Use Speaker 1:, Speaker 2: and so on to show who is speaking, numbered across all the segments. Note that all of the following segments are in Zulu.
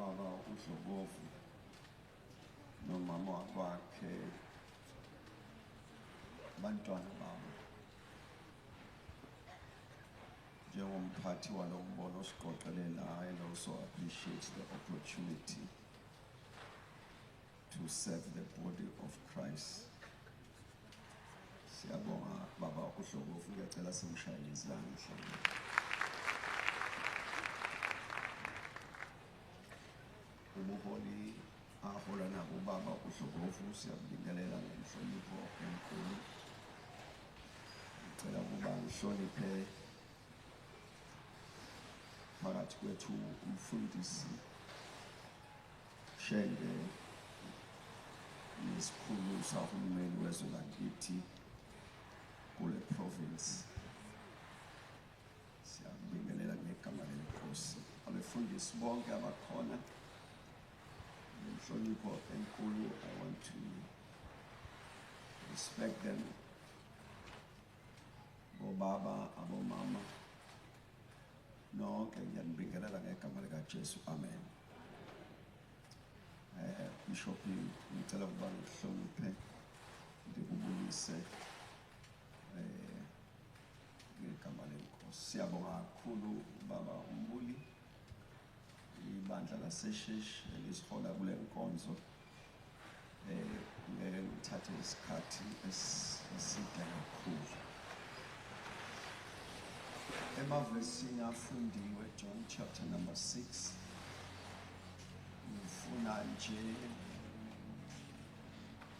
Speaker 1: baba uDlobovu nomama wakhe abantwana babo njengomphathi walo mbono osiqoqelela and also appreciates the opportunity to serve the body of Christ. Siyabonga baba uDlobovu, ngiyacela simshayele izandla. Ubuholi ahola nabo baba uDlobovu siyabingelela ngenhlonipho enkulu. Ngicela ukuba ngihloniphe phakathi kwethu umfundisi Shenge nesikhulu sahulumeni wezwe lakithi kule province. Siyabingelela ngegama lenkosi. Abefundisi bonke abakhona ngenhlonipho enkulu, I want to respect them. Bobaba, abomama, nonke ngiyanibingelela ngegama likaJesu, amen. Bishop, ngicela ukuba ngihloniphe ngikubulise ngegama lenkosi. Siyabonga kakhulu baba uMbuli, ibandla laseShesh elisihola kule nkonzo. Ngeke ngithathe isikhathi eside kakhulu. Emavesini afundiwe John chapter number 6, ngifuna nje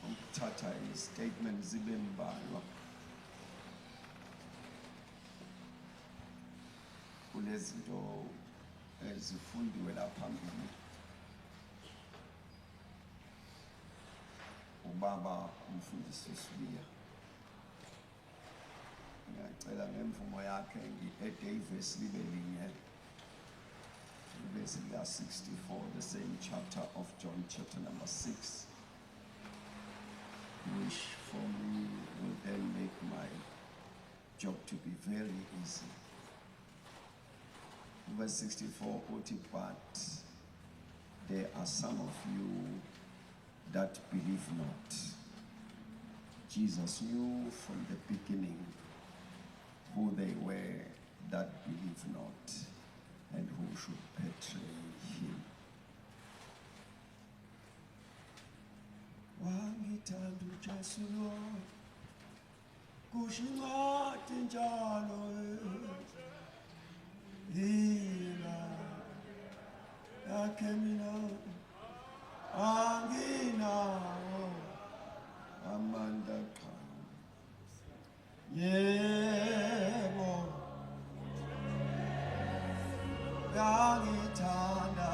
Speaker 1: ukuthatha i-statement zibe mbalwa kulezinto ezifundiwe lapha phambili. Ubaba umfundisi Sibiya, ngiyacela ngemvumo yakhe ngi-ede ivesi libe linye, ivesi lika 64, the same chapter of John chapter number 6, which for me will then make my job to be very easy. Verse 64, but there are some of you that believe not. Jesus knew from the beginning who they were that believe not and who should betray him. Wangithanda uJesu lo kushincwadi njalo ila yakhe mina anginawo amandla qha. Yebo yangithanda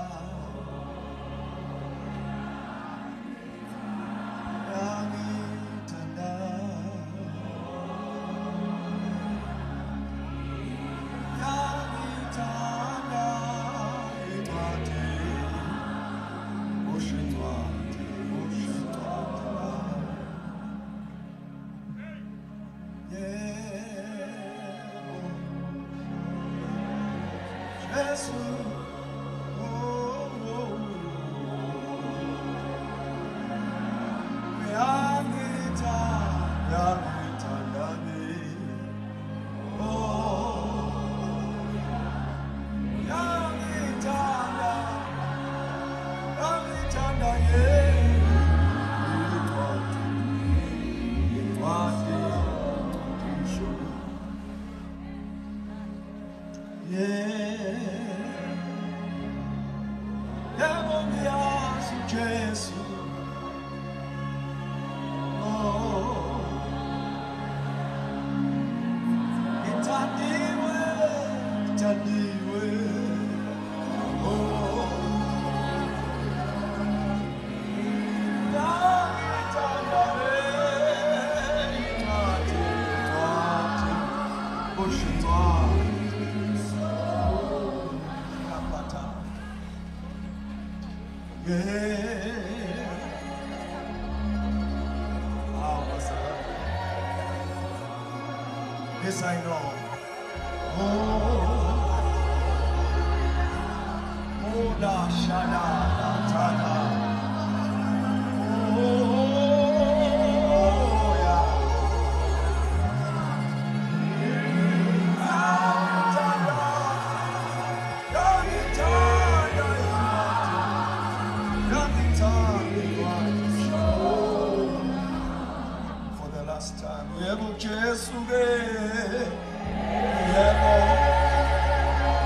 Speaker 1: Yes, I know. Oh, da shada.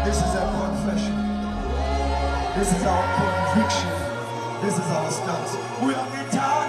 Speaker 1: This is our confession. This is our conviction. This is our stance. We are eternal.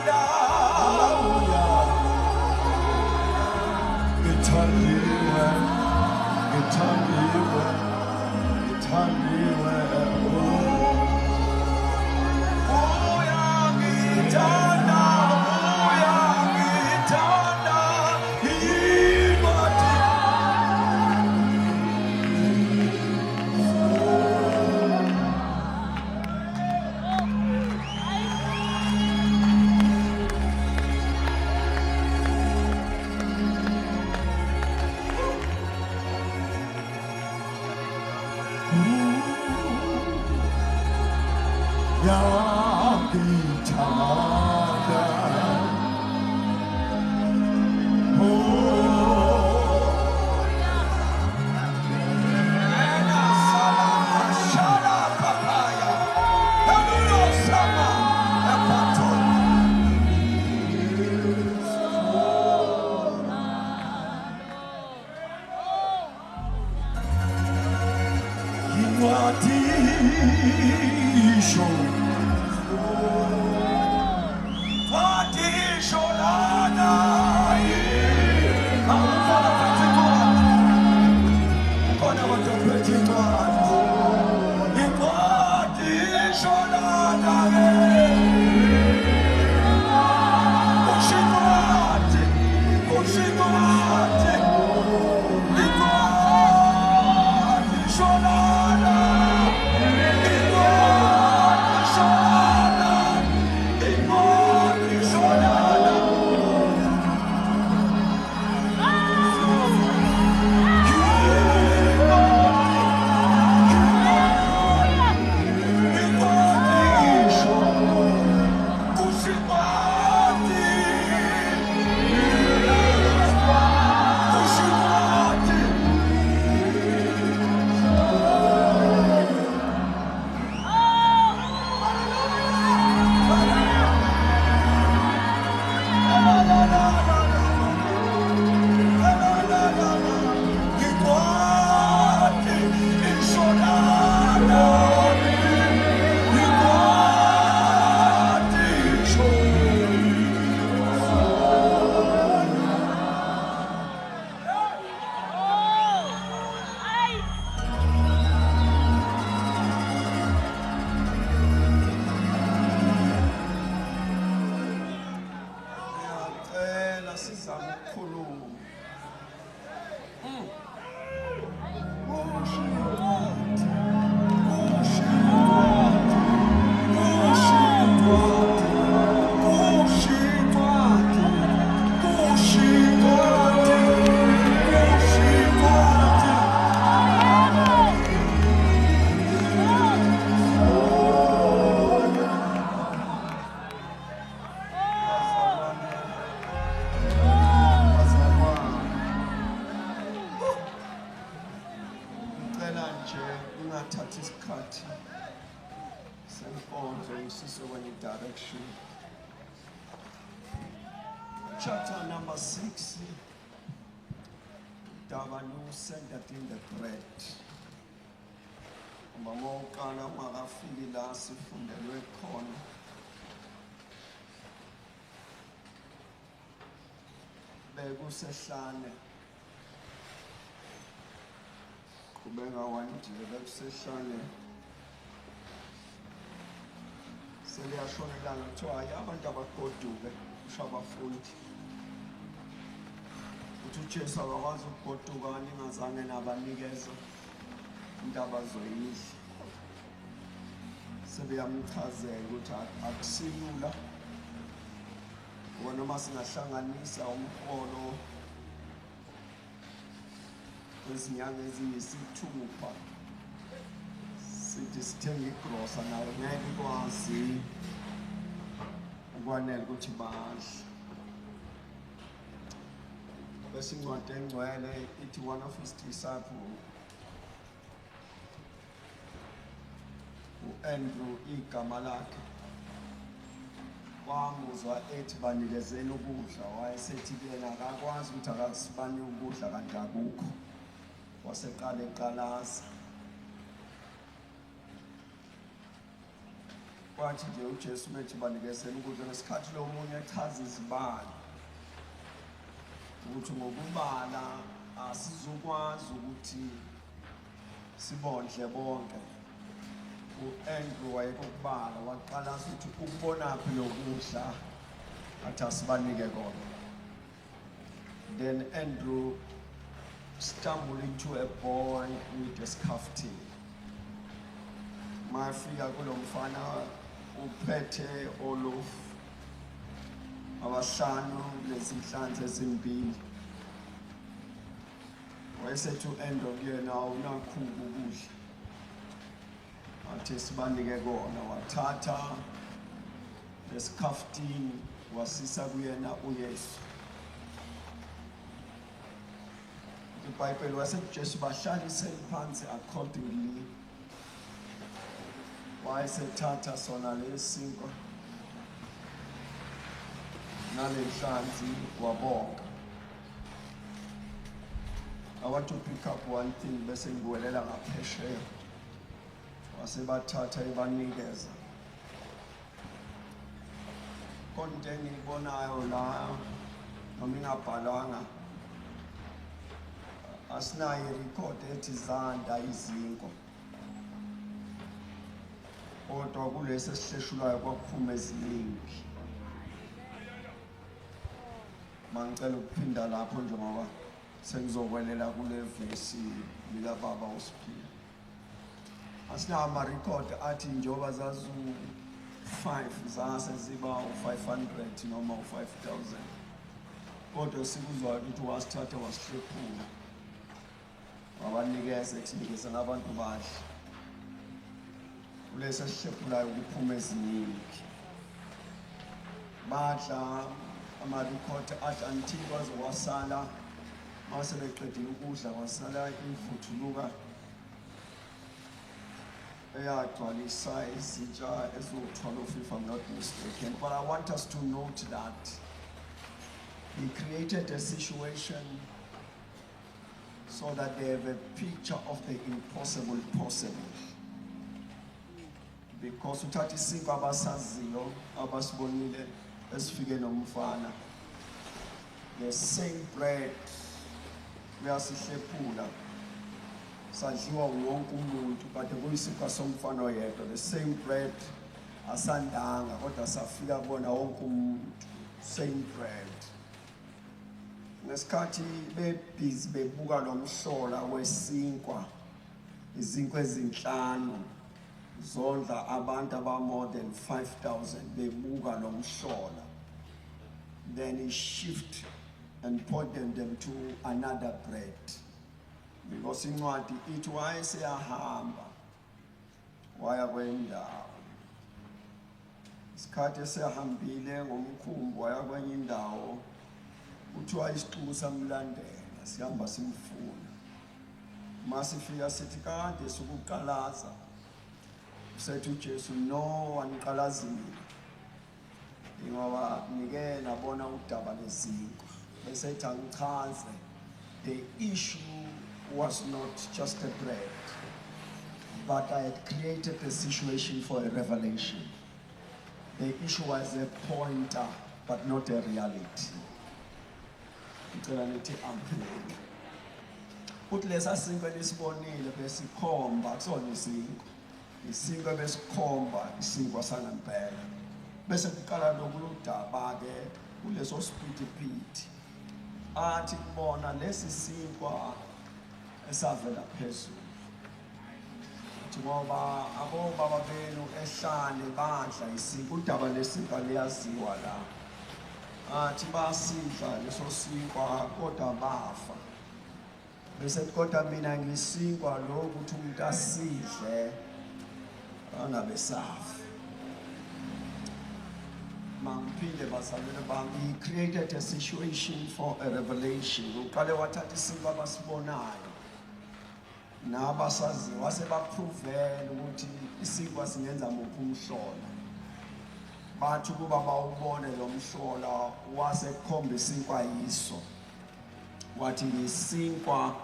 Speaker 1: Chapter number 6. Davanu sent that in the bread. Mamokana marafili sifundelwe khona. Bekusehlane. Kubenga wanje bekusehlane. Seliyashona ilanga kuthiwa abantu abagoduke ushabafundi. uJesu akakwazi ukugoduka ningazange nabanikeza indaba zoyidla sebeyamchazela ukuthi akusilula ngoba noma singahlanganisa umholo wezinyanga eziyisithupha sithi sithenga igrosa nayo ngeke ikwazi ukwanela ukuthi badle. Bese incwadi engcwele ithi one of his disciples u-Andrew igama lakhe wamuzwa ethi banikezeni ukudla, wayesethi yena akakwazi ukuthi akasibani ukudla kanti akukho, waseqala eqalaza. Kwathi nje uJesu methi banikezeni ukudla, ngesikhathi lo munye echaza izibalo ukuthi ngokubala asizokwazi ukuthi sibondle bonke. U-Andrew wayekubala waqalaza ukuthi ukubonaphi lokudla athi asibanike kona. Then Andrew stumbled into a boy with a scaffing. Mafika kulo mfana uphethe olofu abahlanu lezinhlanzi ezimbili. Wayesethi u-Andrew kuyena awunakhubu ukudla, athi sibanike kona. Wathatha lesikhaftin wasisa kuyena uYesu. IBhayibheli wasethi uJesu bahlalise phansi accordingly. Wayesethatha sona lesinkwa nalenhlanzi wabonga. I want to pick up one thing bese ngiwelela ngaphesheya. Wasebathatha ebanikeza. Konke engibonayo la noma ingabhalwanga asinayo record ethi zanda izinko. Kodwa kulesi esihleshulayo kwakuphuma eziningi. Mangicela ukuphinda lapho njengoba sengizokwelela kule vesi lika baba uSiphila. Asinawo ama-record athi njengoba zazu-5 zase ziba u-500 noma u-5,000. Kodwa sikuzwa ukuthi wasithatha wasihlephula wabanikeza ethi nikeza nabantu badle. Kulesi esihlephulayo kuphuma eziningi. Badla ama-record athi until kwaze wasala, mase beqedile ukudla kwasala imvuthuluka eyagcwalisa izitsha eziwu-12 if I'm not mistaken. But I want us to note that he created a situation so that they have a picture of the impossible possible. Because uthatha isinkwa abasaziyo abasibonile esifike nomfana, the same bread uyasihlephula sadliwa wonke umuntu, but kuyisinkwa somfana oyedwa. The same bread asandanga kodwa safika kubona wonke umuntu, same bread. Ngesikhathi bebhizi bebuka lo mhlola wesinkwa, izinkwa ezinhlanu zondla abantu aba more than 5,000 bebuka lo mhlola, then he shift and pointed them to another bread. Because incwadi ithi wayeseyahamba waya kwendawo. Isikhathi esehambile ngomkhumbi waya kwenye indawo, kuthiwa isixuku samlandela sihamba simfuna. Masifika sithi kade sokuqalaza, usethi uJesu no waniqalaza mina ngoba ngike nabona udaba lezinkwa. Bese ethi angichaze, the issue was not just a bread, but I had created the situation for a revelation. The issue was a pointer, but not a reality. Ngicela nithi amen. Uthi lesa sinkwa lesibonile besikhomba kusona isinkwa. Isinkwa besikhomba isinkwa sangempela. Bese kuqala lokuludaba-ke kuleso siphithiphithi. Athi kubona lesi sinkwa esavela phezulu. Ngoba abobaba benu ehlane badla isinkwa, udaba lesinkwa liyaziwa la. Athi basidla leso sinkwa kodwa bafa. Bese kodwa mina ngisinkwa lokhu ukuthi umuntu asidle bangabe safa. Mangiphinde bazalwane bami, he created a situation for a revelation. Uqale wathatha isinto abasibonayo nabasazi wase baprovela ukuthi isikwa singenza muphi umhlola. Bathi kuba bawubone lo mhlola wase khomba isinkwa yiso. Wathi ngisinkwa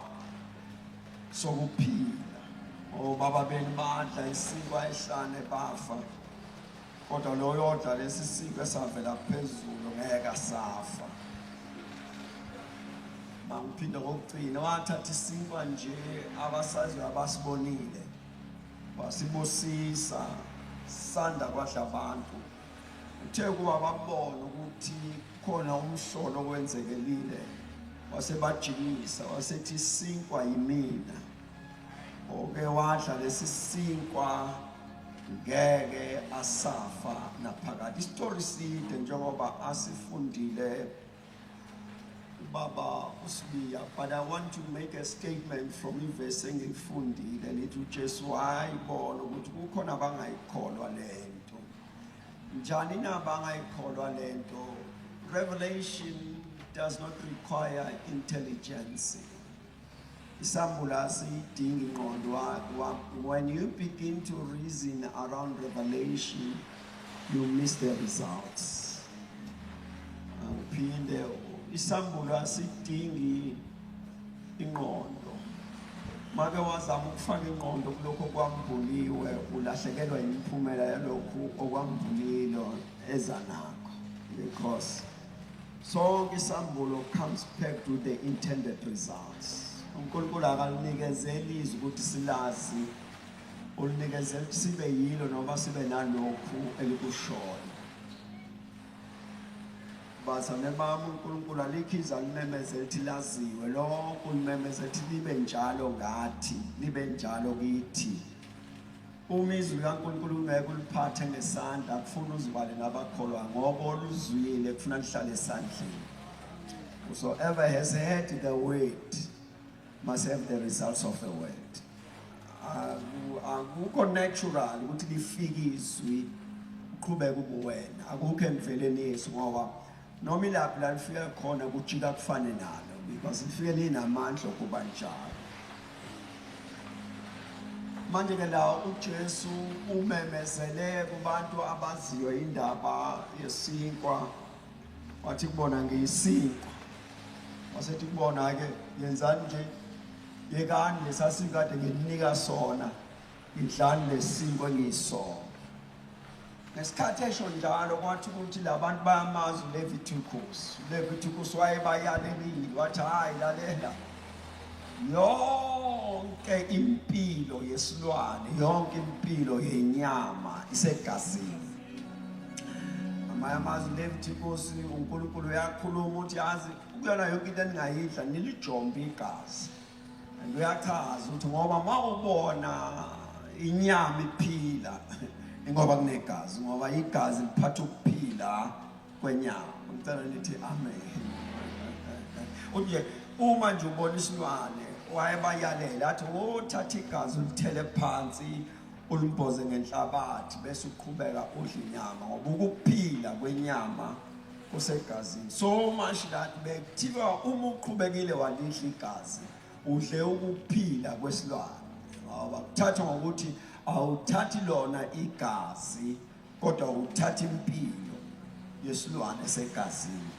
Speaker 1: sokuphila. Obaba beni badla isinkwa ehlane bafa. Kodwa lo yodwa lesi sinkwa esavela phezulu ngeke asafa. Mangiphinda ngokugcina wathatha isinkwa nje abasazi abasibonile. Wasibusisa sanda kwadla abantu. Uthe kuba babona ukuthi khona umhlolo owenzekelile. Wasebajikisa wasethi isinkwa yimina. Oke wadla lesi sinkwa ngeke asafa naphakade. Istory side njengoba asifundile Baba uSibiya, but I want to make a statement from ivesi engifundile lithi uJesu wayibona ukuthi kukhona abangayikholwa lento. Njani na abangayikholwa lento? Revelation does not require intelligence. Isambulasi idinga ingqondo. When you begin to reason around revelation, you miss the results. Uphinde isambulasi idinga ingqondo. Make wazama ukufaka ingqondo kulokho kwambuliwe ulahlekelwa imiphumela yalokho okwambulilo ezanakho, because sonke isambulo comes back to the intended results. uNkulunkulu akanikezeli izwi ukuthi silazi, ulinikezela ukuthi sibe yilo noma sibe nalokhu elikushoyo. Bazalwane bami, uNkulunkulu alikhiza alimemezela ukuthi laziwe, lokhu limemezela ukuthi libe njalo ngathi, libe njalo kithi. Uma izwi likaNkulunkulu ungeke uliphathe ngesandla, kufuna uzibale nabakholwa ngoba oluzwile kufuna lihlale esandleni. Whosoever has heard the word must have the results of the word. Akukho natural ukuthi lifike izwi uqhubeke kuwena. Akukho emveleni yesu ngoba noma ilaphi la lifika khona kujika kufane nalo, because lifike linamandla okuba njalo. Manje ke la uJesu umemezele kubantu abaziyo indaba yesinkwa, wathi kubona ngiyisinkwa. Wasethi kubona ke yenzani nje, yekani lesasinkwa kade ngininika sona, idlani lesinkwa engiyisona. Ngesikhathi esho njalo kwathi ukuthi labantu bayamazi uLeviticus wayebayalelile wathi hayi lalela, yonke impilo yesilwane, yonke impilo yenyama isegazini. Amayamazi uLeviticus uNkulunkulu uyakhuluma ukuthi yazi ukuyona yonke into eningayidla nilijombe igazi. Uyachaza ukuthi ngoba mawubona inyama iphila ngoba kunegazi, ngoba igazi liphatha ukuphila kwenyama. Ngicela nithi amen. Uye uma nje ubona isilwane wayebayalela athi uthatha igazi ulithele phansi ulimboze ngenhlabathi bese uqhubeka udla inyama ngoba ukuphila kwenyama kusegazini. So much that bekuthiwa uma uqhubekile walidla igazi udle ukuphila kwesilwane. Ngoba kuthathwa ngokuthi awuthathi lona igazi kodwa uthatha impilo yesilwane segazini.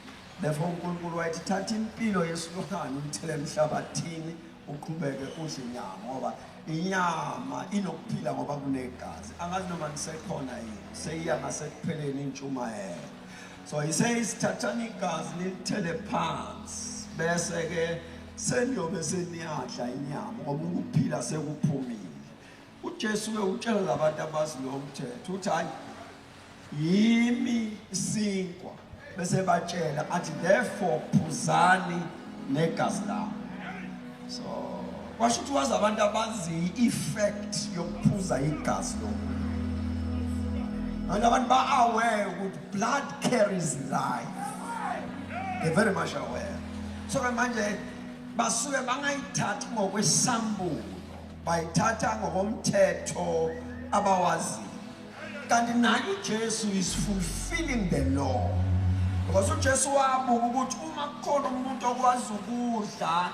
Speaker 1: Therefore uNkulunkulu wathi thatha impilo yesilwane ulithele emhlabathini uqhubeke udle inyama ngoba inyama inokuphila ngoba kunegazi. Angazi noma nisekhona yini, seyiya ngasekupheleni intshumayelo. So he says thathani igazi lithele phansi bese ke sendiyobe seniyadla inyama ngoba ukuphila sekuphumile. uJesu utshela labantu abaziyo umthetho uthi hayi yimi isinkwa, bese batshela athi therefore phuzani negazi lami. So kwasho ukuthi wazi abantu abazi effect yokuphuza igazi lomuntu. And abantu ba-aware ukuthi blood carries life. They're very much aware. So manje basuke bangayithathi ngokwesambulo, bayithatha ngokomthetho abawazi. kanti naye uJesu is fulfilling the law. Because uJesu wabuka ukuthi uma kukhona umuntu okwazi ukudla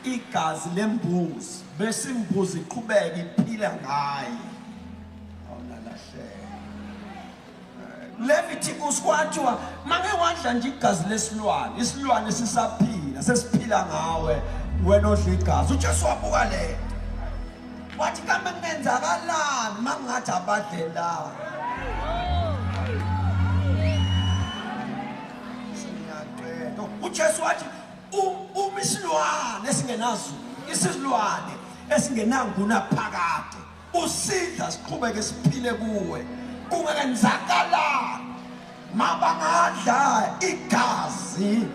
Speaker 1: igazi lembuzi bese imbuzi iqhubeka iphila ngaye awunalahleka. Leviticus kwathiwa make wadla nje igazi lesilwane, isilwane sisaphila sesiphila ngawe wena odla igazi. uJesu wabuka le wathi kambe kunenzakalani mangathi abadlela. uJesu wathi isilwane esingenazo, isilwane esingenanguna phakade usidla siqhubeke siphile kuwe kungenzakala mabangadla igazi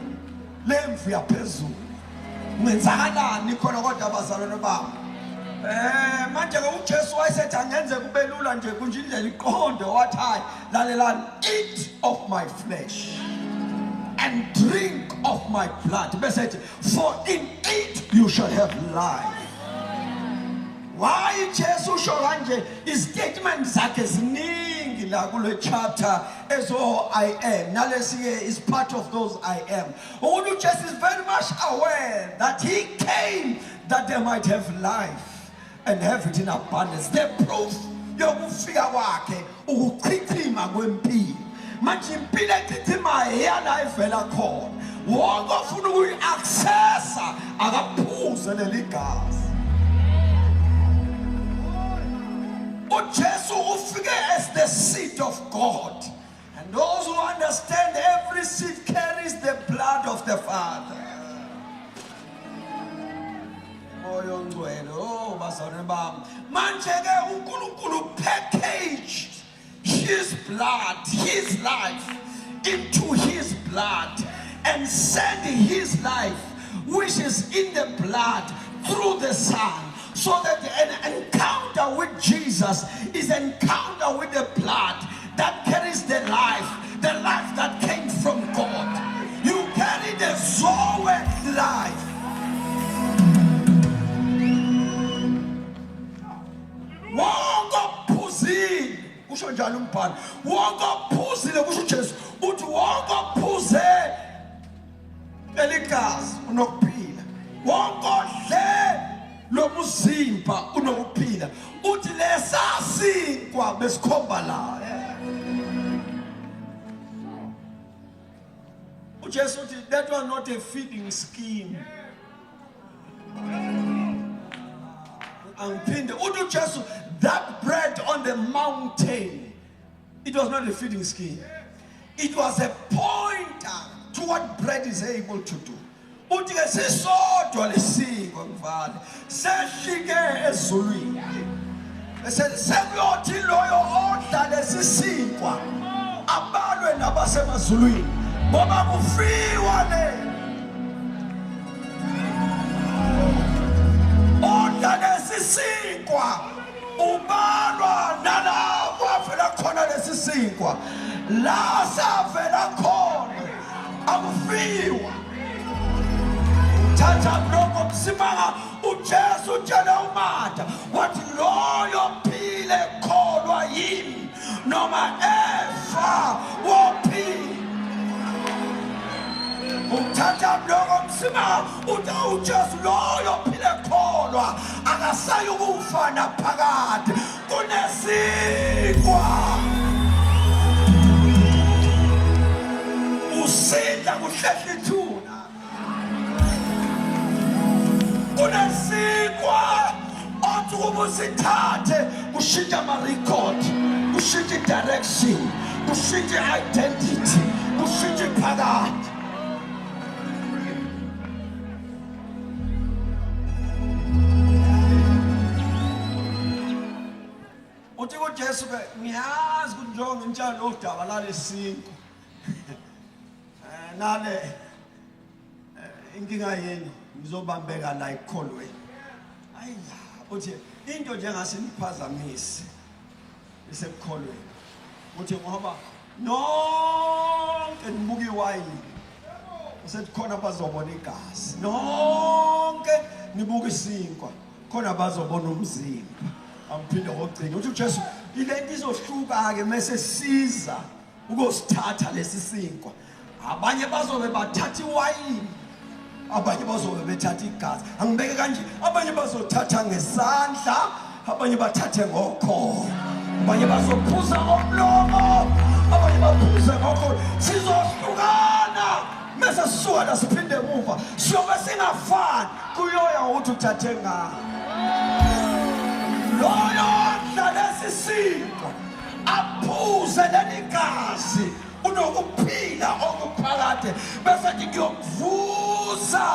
Speaker 1: lemvu yaphezulu. Kungenzakalani khona kodwa abazalwane bami? Manje ke uJesu wayesethi angenze kube lula nje kunje indlela iqonde wathi hayi lalelani, eat of my flesh and drink of my blood. Message, for in it you shall have life. Why Jesus shoranje is statement zakhe ziningi la kule chapter ezo I am. Nalesiye is part of those I am. Umuntu Jesus is very much aware that he came that they might have life and have it in abundance. The proof yokufika kwakhe ukuchithima kwempilo. Manje impilo echithima yana ivela khona. Wonke ofuna ukuyi-accessa akaphuze leli gazi. uJesu ufike as the seed of God. And those who understand every seed carries the blood of the Father. Moyo ngcwele, oh bazalwane bami. Manje ke uNkulunkulu packaged his blood, his life into his blood and send his life which is in the blood through the Son, so that an encounter with Jesus is an encounter with the blood that carries the life that came from God. You carry the Zoe life. Wonke phuzile kusho njalo umbhalo. Wonke phuzile kusho uJesu uthi wonke phuze eligazi unokuphila. Wonke odle lo muzimba unokuphila. Uthi lesasinkwa besikhomba la. uJesu uthi that was not a feeding scheme. Uthi uJesu, that bread on the mountain, it was not a feeding scheme. It was a pointer to what bread is able to do. Uthi ke sisodwa lesiko mfana sehlike ezulwini. Sekuyothi loyo odla lesisinkwa abalwe nabasemazulwini ngoba kufiwa le. Odla lesisinkwa ubalwa nalapho avela khona lesisinkwa. La savela khona akufiwa. Thatha lokho msimanga uJesu utshela uMatha wathi loyo phile kholwa yimi noma efa wophila. Uthatha lokho msimanga uJesu loyo phile kholwa akasayi ukufa naphakade kunesinkwa. Usidla kuhlehla ithuna. Kunesinkwa othi ubusithathe kushintsha ama-record, kushintsha i-direction, kushintsha i-identity, kushintsha iphakade. Uthi kuJesu ke ngiyazi ukuthi njengoba ngitshela lo daba lalesinkwa nale inkinga yenu ngizobambeka la ikholweni. Hayi uthi into nje ngase niphazamise isekholweni. Uthi ngoba nonke nibuka iwayini usethi khona bazobona igazi. Nonke nibuka isinkwa khona bazobona umzimba. Amphinde ngogcina uthi uJesu ilento izohluka ke mase siza ukosithatha lesisinkwa. Abanye bazobe bathatha iwayini, abanye bazobe bethatha igazi. Angibeke kanje, abanye bazothatha ngesandla, abanye bathathe ngokho, abanye bazophuza ngomlomo, abanye baphuze ngokho. Sizohlukana mase sisuka la siphinde emuva, siyobe singafani kuyoya ukuthi uthathe ngani. Loyo lesisinkwa aphuze leli gazi unokuphila okuphakade bese ngikuvuza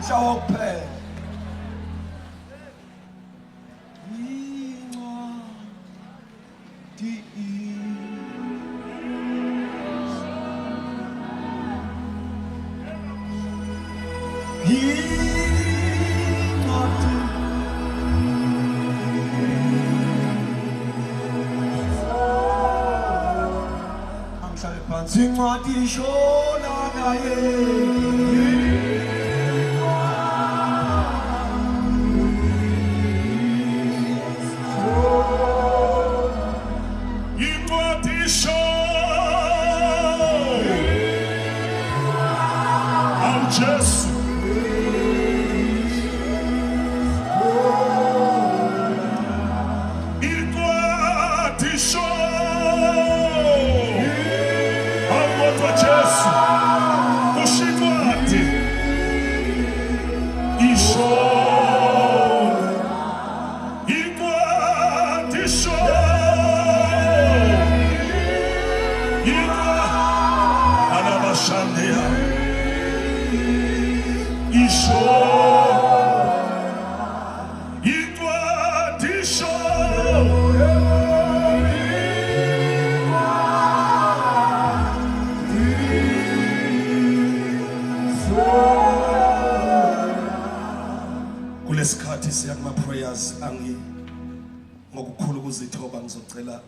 Speaker 1: shawuphela Zincwadi shona naye incwadi shona au Jesu incwadi shona Jesu kushitwati isho ikwatisho anabashandea isho ikwatisho kulesikhathi siya kuma prayers ngokukhulu ukuzithoba ngizocela